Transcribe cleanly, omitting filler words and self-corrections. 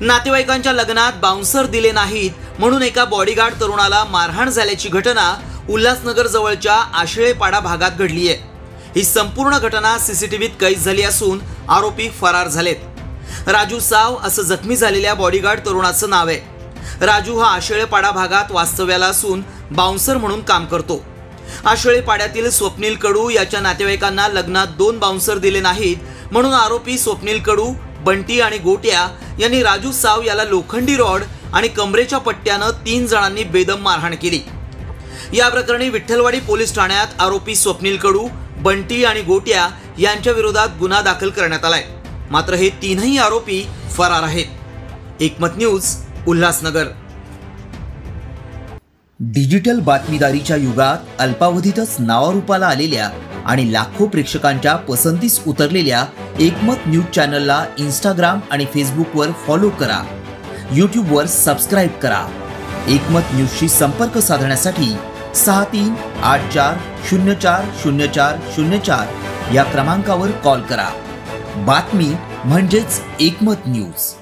नातेवाईकांच्या लग्नात बाउन्सर दिले नाहीत म्हणून एका बॉडीगार्ड तरुणाला मारहाण झाल्याची घटना उल्हासनगर जवळच्या आशेळेपाडा भागात घडली आहे। ही संपूर्ण घटना सीसीटीव्हीत कैद झाली असून आरोपी फरार झालेत। राजू साव असं जखमी झालेल्या बॉडीगार्ड तरुणाचं नाव आहे। राजू हा आशेळेपाडा भागात वास्तव्याला असून बाउन्सर म्हणून काम करतो। आशेळेपाड्यातील स्वप्नील कडू याच्या नातेवाईकांना लग्नात 2 बाउन्सर दिले नाहीत म्हणून आरोपी स्वप्नील कडू, बंटी आणि गोट्या यांनी राजू साव याला लोखंडी रॉड आणि कमरेच्या पट्ट्यानं 3 जणांनी बेदम मारहाण केली। या प्रकरणी विठ्ठलवाडी पोलीस ठाण्यात आरोपी स्वप्नील कडू, बंटी आणि गोट्या यांच्या विरोधात गुन्हा दाखल करण्यात आलाय। मात्र हे 3ही आरोपी फरार आहेत। एकमत न्यूज, उल्हासनगर। डिजिटल बातमीदारीच्या युगात अल्पावधीतच नावारूपाला आलेल्या आणि लाखो प्रेक्षकांच्या पसंतीस उतरलेल्या एकमत न्यूज चॅनलला इंस्टाग्राम आणि फेसबुकवर फॉलो करा। यूट्यूबवर सबस्क्राइब करा। एकमत न्यूजशी संपर्क साधण्यासाठी 6384040404 या क्रमांकावर कॉल करा। बातमी म्हणजेच एकमत न्यूज।